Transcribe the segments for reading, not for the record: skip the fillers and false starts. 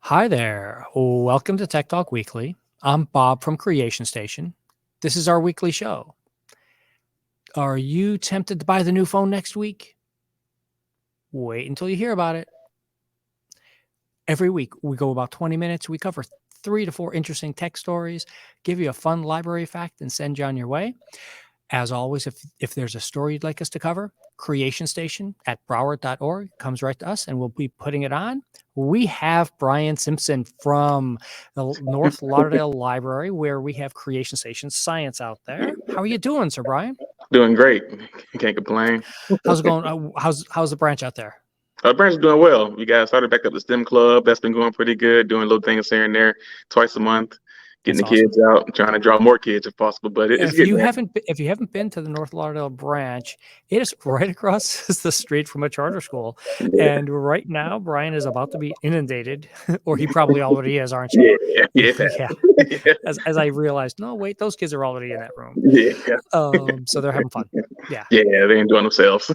Hi there. Welcome to Tech Talk Weekly. I'm Bob from Creation Station. This is our weekly show. Are you tempted to buy the new phone next week? Wait until you hear about it. Every week, we go about 20 minutes. We cover 3 to 4 interesting tech stories, give you a fun library fact, and send you on your way. As always, if there's a story you'd like us to cover, Creation Station at broward.org comes right to us, and we'll be putting it on. We have Bryan Simpson from the North Lauderdale Library, where we have Creation Station Science out there. How are you doing, Sir Bryan? Doing great. Can't complain. How's it going? How's the branch out there? Branch is doing well. We got started back up the STEM club. That's been going pretty good. Doing little things here and there, twice a month. Getting That's the awesome. kids out, trying to draw more kids if possible. But it's If you getting haven't been to the North Lauderdale branch, it is right across the street from a charter school. there. And right now, Bryan is about to be inundated, or he probably already is, aren't you? Yeah. Yeah. As I realized, no, wait, those kids are already in that room. Yeah. So they're having fun. Yeah, Yeah, they enjoying themselves.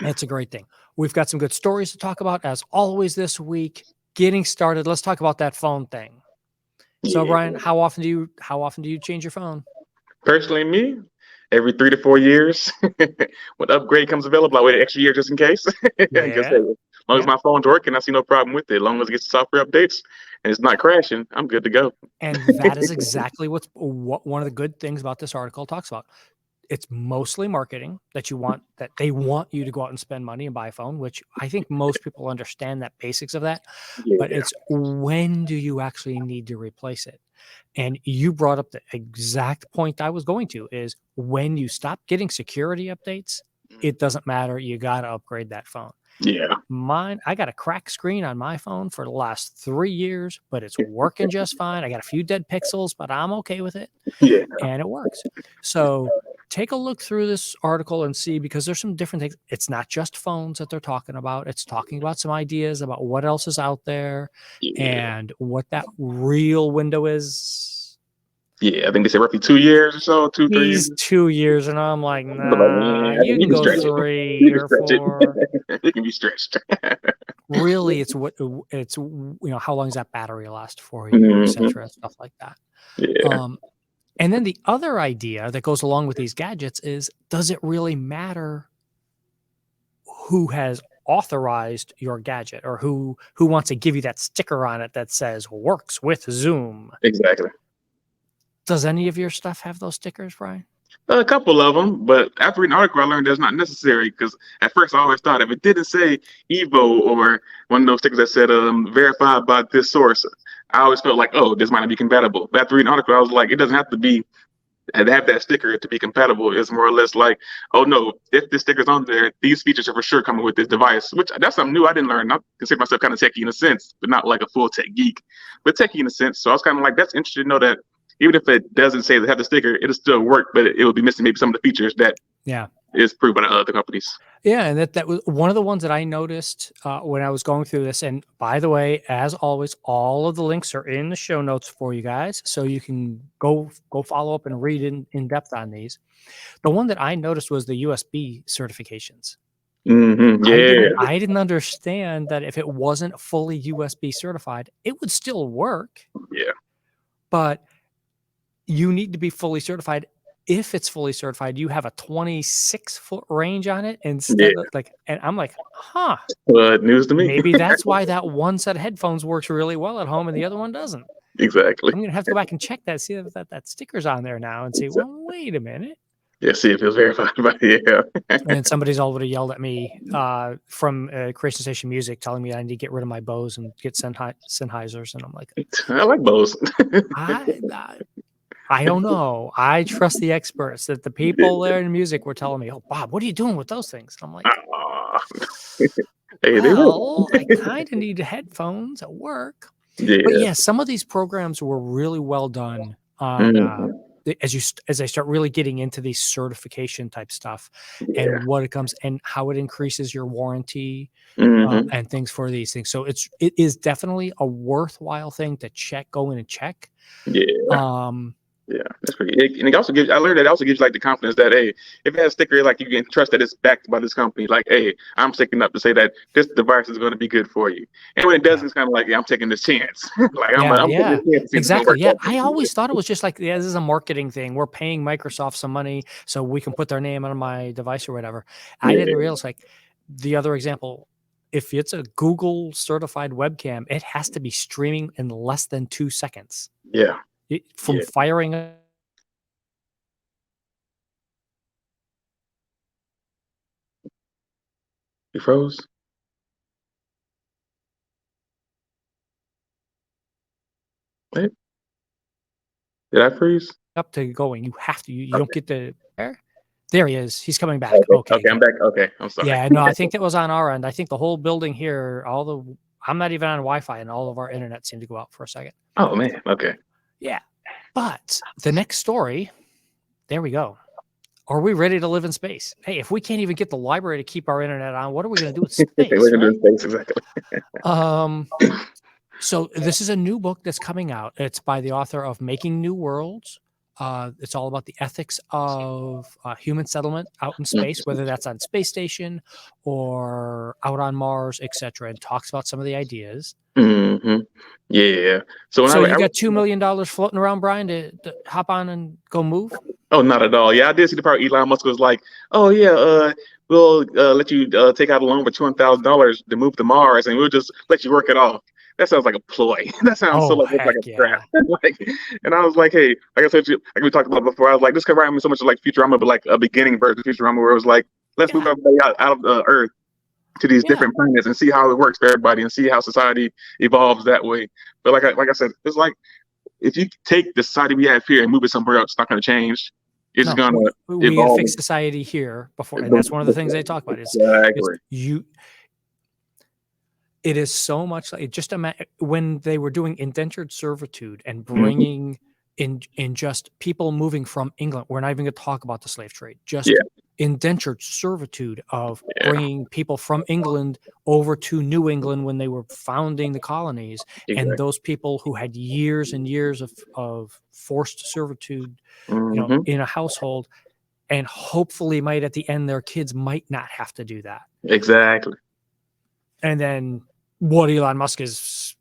that's a great thing. We've got some good stories to talk about, as always, this week. Getting started, let's talk about that phone thing. So, Yeah. Bryan, how often do you change your phone? Personally, me, every 3 to 4 years, when the upgrade comes available, I wait an extra year just in case. Because Yeah. as long as my phone's working, I see no problem with it. As long as it gets software updates and it's not crashing, I'm good to go. And that is exactly what one of the good things about this article talks about. It's mostly marketing that they want you to go out and spend money and buy a phone, which I think most people understand that basics of that. But Yeah. it's when do you actually need to replace it? And you brought up the exact point I was going to is when you stop getting security updates, it doesn't matter. You got to upgrade that phone. Yeah. I got a cracked screen on my phone for the last 3 years, but it's working just fine. I got a few dead pixels, but I'm okay with it, Yeah. and it works. So take a look through this article and see, because there's some different things. It's not just phones that they're talking about. It's talking about some ideas about what else is out there Yeah. and what that real window is. Yeah, I think they say roughly 2 years or so, 2, 3 years. He's 2 years, and I'm like, But like, nah, yeah, you you can can go stretch it. 3 You can or stretch 4. it. It can be stretched. Really, it's how long does that battery last for you, et Hmm. cetera, stuff like that. Yeah. And then the other idea that goes along with these gadgets is, does it really matter who has authorized your gadget, or who wants to give you that sticker on it that says works with Zoom? Exactly. Does any of your stuff have those stickers, Bryan? A couple of them, but after reading the article, I learned that's not necessary because at first I always thought if it didn't say Evo or one of those stickers that said verified by this source, I always felt like, oh, this might not be compatible. But after reading the article, I was like, it doesn't have to be and have that sticker to be compatible. It's more or less like, oh no, if this sticker's on there, these features are for sure coming with this device. Which that's something new I didn't learn. I consider myself kind of techie in a sense, but not like a full tech geek, but techie in a sense. So I was kind of like, that's interesting to know that even if it doesn't say they have the sticker, it'll still work, but it will be missing maybe some of the features that is proved by the other companies. Yeah, and that was one of the ones that I noticed when I was going through this. And by the way, as always, all of the links are in the show notes for you guys, so you can go follow up and read in depth on these. The one that I noticed was the USB certifications. Mm-hmm. Yeah. I didn't understand that if it wasn't fully USB certified, it would still work. Yeah. But you need to be fully certified. If it's fully certified, you have a 26-foot range on it instead of and I'm like, huh. News to me. Maybe that's why that one set of headphones works really well at home and the other one doesn't. Exactly. I'm going to have to go back and check that, see if that sticker's on there now, and see, well, wait a minute. Yeah, see if it's verified by And somebody's already yelled at me from Creation Station Music, telling me I need to get rid of my Bose and get Sennheisers, and I'm like, I like Bose. I don't know. I trust the experts. That the people there in music were telling me, "Oh, Bob, what are you doing with those things?" And I'm like, hey, well, I kind of need headphones at work. Yeah. But yeah, some of these programs were really well done on as I start really getting into these certification type stuff and what it comes and how it increases your warranty and things for these things. So it is definitely a worthwhile thing to go in and check. Yeah. Yeah, that's pretty. And it also gives. I learned that it also gives you like the confidence that hey, if it has a sticker, like you can trust that it's backed by this company. Like, hey, I'm sticking up to say that this device is going to be good for you. And when it does, Yeah. it's kind of like, yeah, I'm taking this chance. Like Yeah, I'm taking yeah, this chance to see if it's going to exactly. work Yeah, out. I always thought it was just like, yeah, this is a marketing thing. We're paying Microsoft some money so we can put their name on my device or whatever. I didn't Yeah, realize, like, the other example, if it's a Google certified webcam, it has to be streaming in less than 2 seconds. yeah, From yeah. firing up You froze. Wait, did I freeze? to going, you have to, you don't Okay, get to there he is. He's coming back. okay, Okay, okay. I'm good. back. Okay, I'm sorry. Yeah, no, I think that was on our end. I think the whole building here, I'm not even on Wi-Fi, and all of our internet seemed to go out for a second. Oh man. Okay. Yeah. But the next story, there we go. Are we ready to live in space? Hey, if we can't even get the library to keep our internet on, what are we going to do with We're space, gonna do right? in space exactly. Um, so this is a new book that's coming out. It's by the author of Making New Worlds. It's all about the ethics of human settlement out in space, whether that's on space station or out on Mars, etc., and talks about some of the ideas. Mm-hmm. Yeah. So when So I, you I got $2 million floating around, Brian, to hop on and go move? oh, not at all. Yeah, I did see the part where Elon Musk was like, "Oh yeah, we'll let you take out a loan for $200,000 to move to Mars, and we'll just let you work it off." That sounds like a ploy. That sounds so Oh, like a heck trap. yeah. Like, and I was like, "Hey, like I said, like we talked about before, I was like, this could remind me so much of like Futurama, but like a beginning version of Futurama, where it was like, let's move Yeah. everybody out of Earth to these Yeah. different planets and see how it works for everybody and see how society evolves that way." But like I said, it's like if you take the society we have here and move it somewhere else, it's not going to change. It's No, going to we need to evolve. fix society here before, and that's one of the things they talk about. It's Exactly. you. It is so much like just when they were doing indentured servitude and Hmm. bringing in just people moving from England. We're not even going to talk about the slave trade. Yeah, Just indentured servitude of yeah, bringing people from England over to New England when they were founding the colonies, and exactly. those people who had years and years of forced servitude, Hmm. in a household, and hopefully might at the end their kids might not have to do that. Exactly. And then what Elon Musk is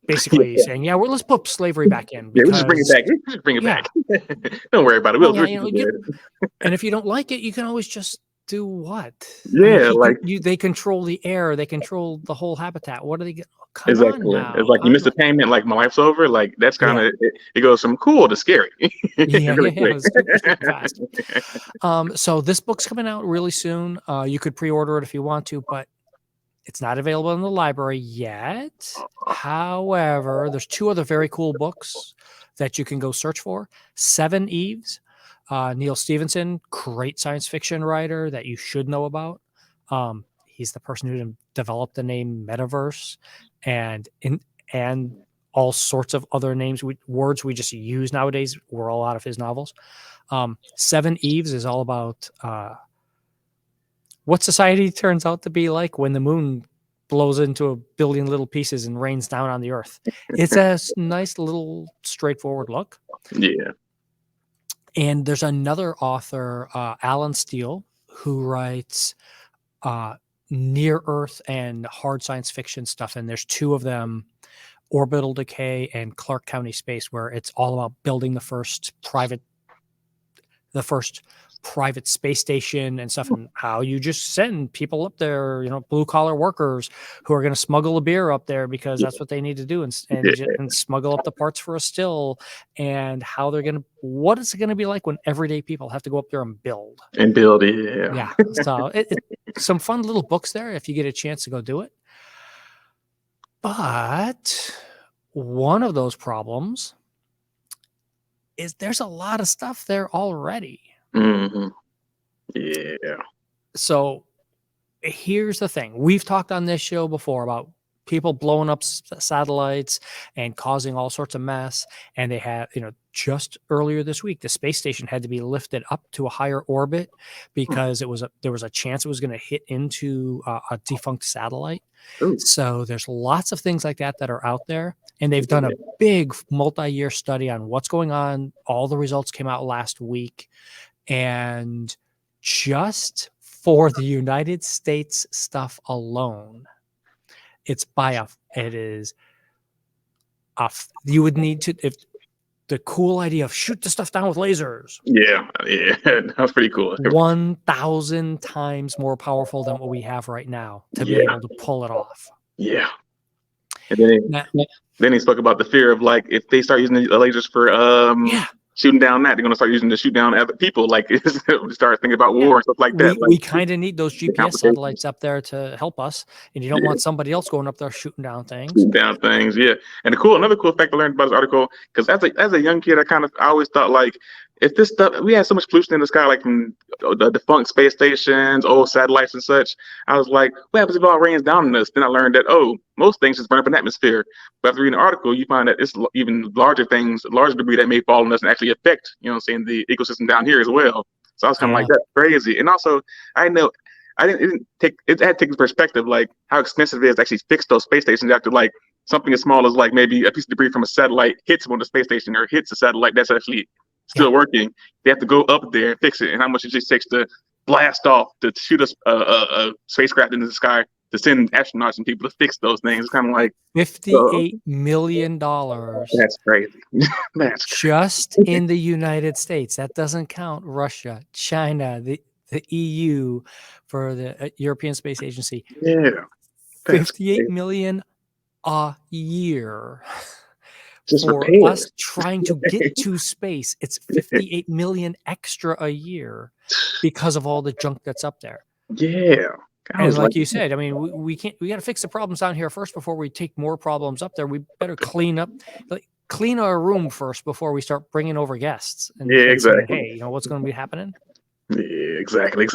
basically Yeah, saying, yeah, well, let's put slavery back in yeah. We just bring it because, back. We just bring it yeah, back. Don't worry about it. well, We'll yeah, keep it good. and if you don't like it, you can always just do what? I mean, Yeah, like they control the air, they control the whole habitat. What are they? Come on exactly. It's now, like you missed a payment. Like my life's over. Like that's kind yeah, of it goes from cool to scary, yeah, really yeah, quick. super, super fast. So this book's coming out really soon. You could pre-order it if you want to, but it's not available in the library yet. However, there's two other very cool books that you can go search for. Seven Eves, Neil Stevenson, great science fiction writer that you should know about. He's the person who developed the name Metaverse and all sorts of other words we just use nowadays were all out of his novels. Seven Eves is all about what society turns out to be like when the moon blows into a billion little pieces and rains down on the earth. It's a nice little straightforward look. Yeah. And there's another author, Alan Steele, who writes near Earth and hard science fiction stuff. And there's two of them, Orbital Decay and Clarke County Space, where it's all about building the first private space station and stuff, and how you just send people up there, blue collar workers who are going to smuggle a beer up there because that's what they need to do, and smuggle up the parts for a still, and what is it going to be like when everyday people have to go up there and build. And build it. Yeah. Yeah, so some fun little books there if you get a chance to go do it. But one of those problems is there's a lot of stuff there already. Hmm. Yeah. So here's the thing. We've talked on this show before about people blowing up satellites and causing all sorts of mess. And they have, just earlier this week, the space station had to be lifted up to a higher orbit because there was a chance it was going to hit into a defunct satellite. Ooh. So there's lots of things like that are out there. And they've done a big multi-year study on what's going on. All the results came out last week. And just for the United States stuff alone, you would need to, if the cool idea of shoot the stuff down with lasers. Yeah, that was pretty cool. 1,000 times more powerful than what we have right now to be able to pull it off. Yeah. And then he spoke about the fear of, like, if they start using the lasers for shooting down that, they're going to start using to shoot down other people. Like, start thinking about war and stuff like that. We kind of need those GPS satellites up there to help us, and you don't want somebody else going up there shooting down things. Yeah. And another cool fact I learned about this article, because as a young kid, I always thought, like, if this stuff, we had so much pollution in the sky, like from the defunct space stations, old satellites and such. I was like, what happens if it all rains down on us? Then I learned that, most things just burn up in the atmosphere. But after reading the article, you find that it's even larger debris that may fall on us and actually affect, the ecosystem down here as well. So I was kind of like, that's crazy. And also, it had to take into perspective, like, how expensive it is to actually fix those space stations after, like, something as small as, like, maybe a piece of debris from a satellite hits on the space station or hits a satellite that's actually still working. They have to go up there and fix it, and how much it just takes to blast off, to shoot a spacecraft into the sky, to send astronauts and people to fix those things. It's kind of like $58 million. That's crazy. That's just in the United States. That doesn't count Russia, China, the EU for the European Space Agency. Yeah, $58 million a year. Just for us trying to get to space. It's 58 million extra a year because of all the junk that's up there. Yeah. And like you said, I mean, we got to fix the problems down here first before we take more problems up there. We better clean our room first before we start bringing over guests. And exactly. Saying, hey, what's going to be happening? Yeah, exactly.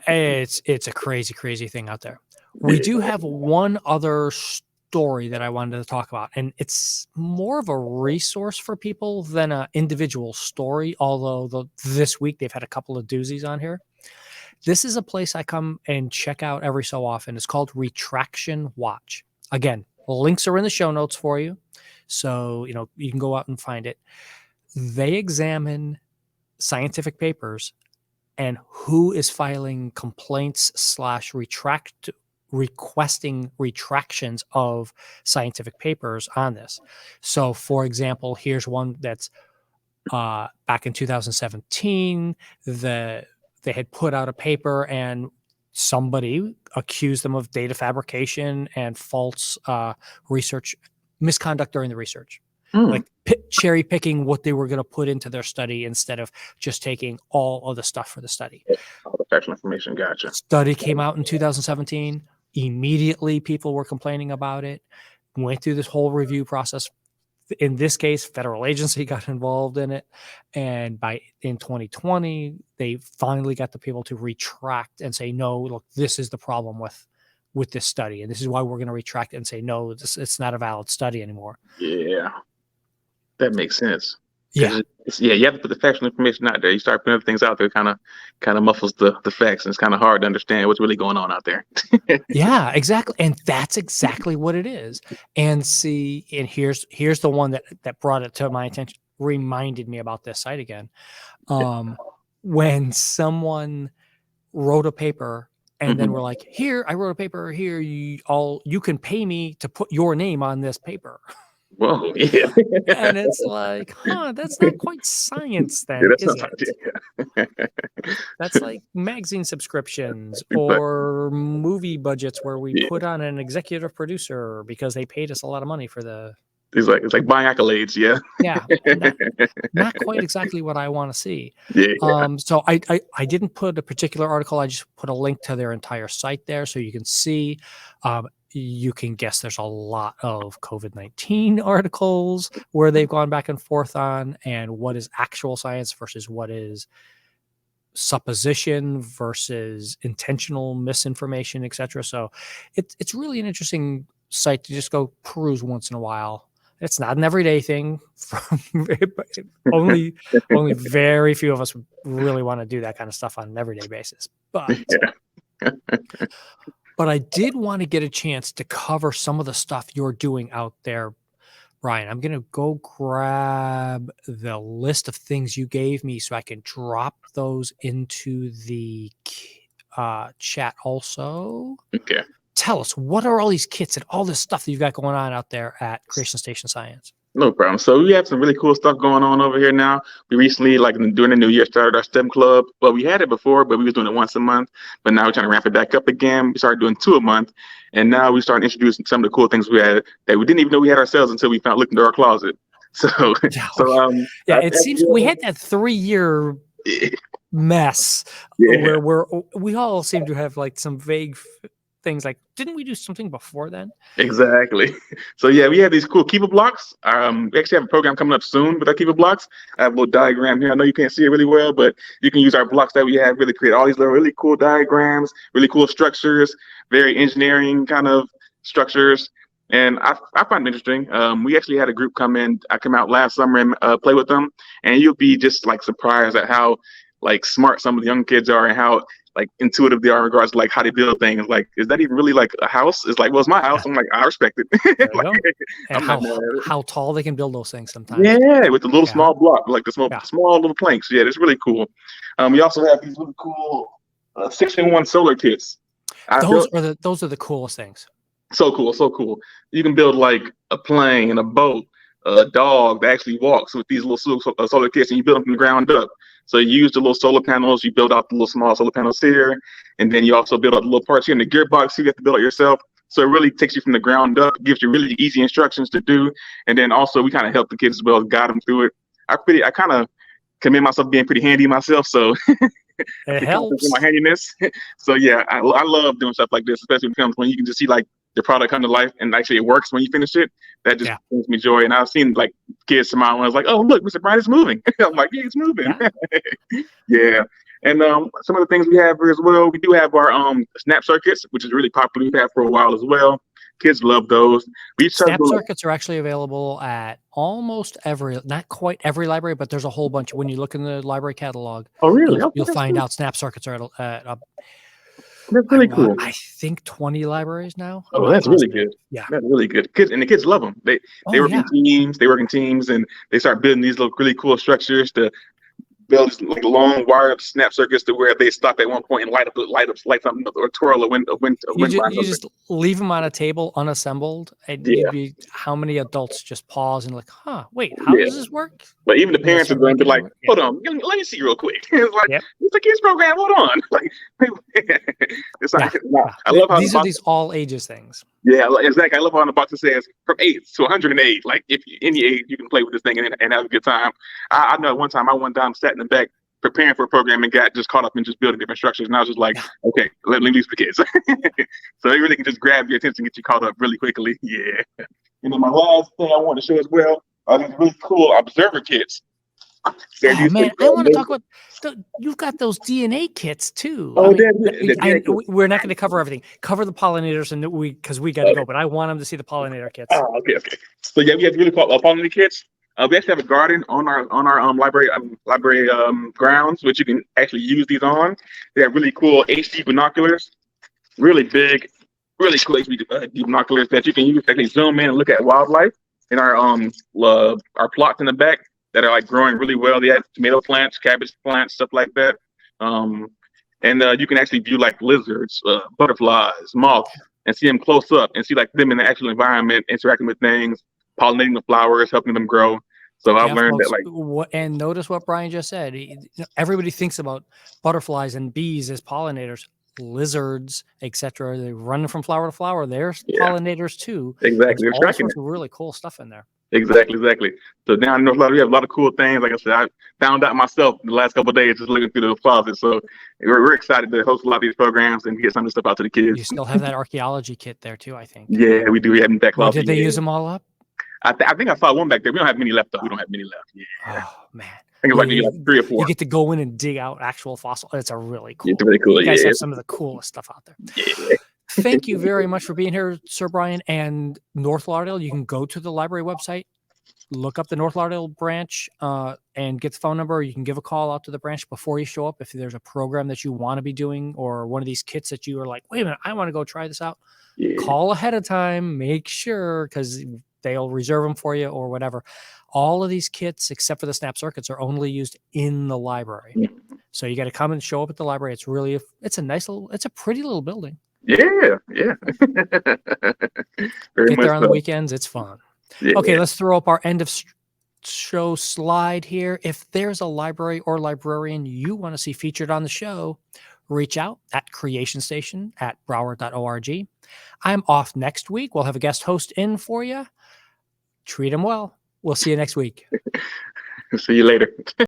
It's a crazy, crazy thing out there. We do have one other story that I wanted to talk about, and it's more of a resource for people than an individual story, although this week they've had a couple of doozies on here. This is a place I come and check out every so often. It's called Retraction Watch. Again, links are in the show notes for you, so you can go out and find it. They examine scientific papers and who is filing complaints / requesting retractions of scientific papers on this. So, for example, here's one that's back in 2017. They had put out a paper and somebody accused them of data fabrication and false research misconduct during the research. Like cherry picking what they were going to put into their study instead of just taking all of the stuff for the study. All the factual information, gotcha. Study came out in 2017. Immediately, people were complaining about it. Went through this whole review process. In this case, federal agency got involved in it, and in 2020, they finally got the people to retract and say, "No, look, this is the problem with this study, and this is why we're going to retract and say no, it's not a valid study anymore." Yeah, that makes sense. Yeah, you have to put the factual information out there. You start putting other things out there, kind of muffles the facts, and it's kind of hard to understand what's really going on out there. Yeah, exactly, and that's exactly what it is. And here's the one that brought it to my attention, reminded me about this site again. When someone wrote a paper and then we're like, "Here, I wrote a paper. Here, you can pay me to put your name on this paper." Whoa, yeah. And it's like, that's not quite science then, is it? That's like magazine subscriptions or movie budgets where we put on an executive producer because they paid us a lot of money for the... It's like buying accolades, yeah. Yeah, not quite exactly what I want to see. Yeah. So I didn't put a particular article. I just put a link to their entire site there so you can see. You can guess there's a lot of COVID-19 articles where they've gone back and forth on, and what is actual science versus what is supposition versus intentional misinformation, etc. So it's really an interesting site to just go peruse once in a while. It's not an everyday thing. Only very few of us But I did want to get a chance to cover some of the stuff you're doing out there, Bryan. I'm going to go grab the list of things you gave me so I can drop those into the chat also. Okay. Tell us, what are all these kits and all this stuff that you've got going on out there at Creation Station Science? No problem. So we have some really cool stuff going on over here now. We recently, like during the new year, started our STEM club. Well, we had it before, but we was doing it once a month. But now we're trying to ramp it back up again. We started doing 2 a month, and now we started introducing some of the cool things we had that we didn't even know we had ourselves until we found looked into our closet. So, it seems we had that 3-year mess where we all seem to have like some vague things like, didn't we do something before then? Exactly. So yeah, we have these cool Kiva blocks. We actually have a program coming up soon with our Kiva blocks. I have a little diagram here. I know you can't see it really well, but you can use our blocks that we have, really create all these little really cool diagrams, really cool structures, very engineering kind of structures. And I find it interesting. We actually had a group come in. I came out last summer and play with them, and you'll be just like surprised at how like smart some of the young kids are and how like intuitive they are in regards to like how they build things. Like, is that even really like a house? It's like, well, it's my house. I'm like, I respect it. Like, and how tall they can build those things sometimes. Yeah, with the little small block, like the small little planks. Yeah, it's really cool. We also have these really cool 6-in-1 solar kits. Those are the coolest things. So cool. You can build like a plane, a boat, a dog that actually walks with these little solar kits, and you build them from the ground up. So you use the little solar panels, you build out the little small solar panels here, and then you also build out the little parts here in the gearbox. You have to build it yourself. So it really takes you from the ground up, gives you really easy instructions to do. And then also we kind of help the kids as well, guide them through it. I kind of commend myself being pretty handy myself. So it helps. My handiness. So yeah, I love doing stuff like this, especially when you can just see like the product come to life and actually it works when you finish it. That just brings me joy. And I've seen like kids smile when I was like, oh, look, Mr. Bryan is moving. I'm like, yeah, it's moving. Yeah. And some of the things we have here as well, we do have our snap circuits, which is really popular. We've had for a while as well. Kids love those. Snap circuits are actually available at almost not quite every library, but there's a whole bunch. When you look in the library catalog, oh really? You'll find out snap circuits are at that's really cool. I think 20 libraries now. Oh, that's really good. Yeah, that's really good. Kids and the kids love them. They work in teams. They work in teams, and they start building these little really cool structures to build like long wired snap circuits to where they stop at one point and light something or twirl a wind. You just leave them on a table unassembled, and how many adults just pause and like, wait, how does this work? But even the parents are going to be like, hold on, let me see real quick. It's like, it's a kids program. Hold on. Like, it's like, I love how these are these all ages things. Yeah, exactly. I love how on the box it says from 8 to 108. Like, if any age you can play with this thing and have a good time. I know one time I went down, sat in the back preparing for a program and got just caught up in just building different structures. And I was just like, okay, let me leave for kids. So they really can just grab your attention and get you caught up really quickly. Yeah. And then my last thing I want to show as well are these really cool observer kits. Man, I want to talk about. You've got those DNA kits too. Oh, we're not going to cover everything. Cover the pollinators, and because we got to go. But I want them to see the pollinator kits. Oh, okay. So yeah, we have really cool pollinator kits. We actually have a garden on our library grounds, which you can actually use these on. They have really cool HD binoculars, really big, really cool HD binoculars that you can use to actually zoom in and look at wildlife in our plots in the back that are like growing really well. They have tomato plants, cabbage plants, stuff like that. And you can actually view like lizards, butterflies, moths, and see them close up and see like them in the actual environment, interacting with things, pollinating the flowers, helping them grow. So I've learned that like. And notice what Bryan just said. Everybody thinks about butterflies and bees as pollinators. Lizards, etc. They run from flower to flower. They're pollinators too. Exactly. There's all sorts of really cool stuff in there. Exactly. So down in North Florida, we have a lot of cool things. Like I said, I found out myself the last couple of days just looking through the closet. So we're excited to host a lot of these programs and get some of the stuff out to the kids. You still have that archaeology kit there too, I think. Yeah, we do. We have in that closet. Did they use them all up? I think I saw one back there. We don't have many left though. We don't have many left. Yeah. Oh man. I think it's like 3 or 4. You get to go in and dig out actual fossil. It's a really cool. It's really cool. You guys have some of the coolest stuff out there. Yeah. Thank you very much for being here, Sir Bryan. And North Lauderdale, you can go to the library website look up the North Lauderdale branch and get the phone number. You can give a call out to the branch before you show up if there's a program that you want to be doing or one of these kits that you are like, wait a minute, I want to go try this out. Yeah. Call ahead of time, make sure, because they'll reserve them for you or whatever. All of these kits, except for the snap circuits, are only used in the library. So you got to come and show up at the library. It's a pretty little building. Yeah. Very Get much there on the so. weekends. It's fun. Yeah. Okay, let's throw up our end of show slide here. If there's a library or librarian you want to see featured on the show, reach out at creationstation@broward.org. I'm off next week. We'll have a guest host in for you. Treat them well. We'll see you next week. See you later.